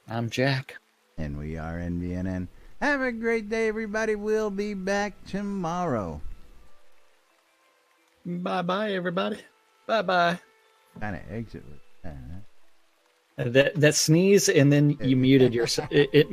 I'm Jack. And we are NBNN. Have a great day, everybody. We'll be back tomorrow. Bye-bye, everybody. Bye-bye. Kind of exit with that, huh? That sneeze, and then you muted yourself. It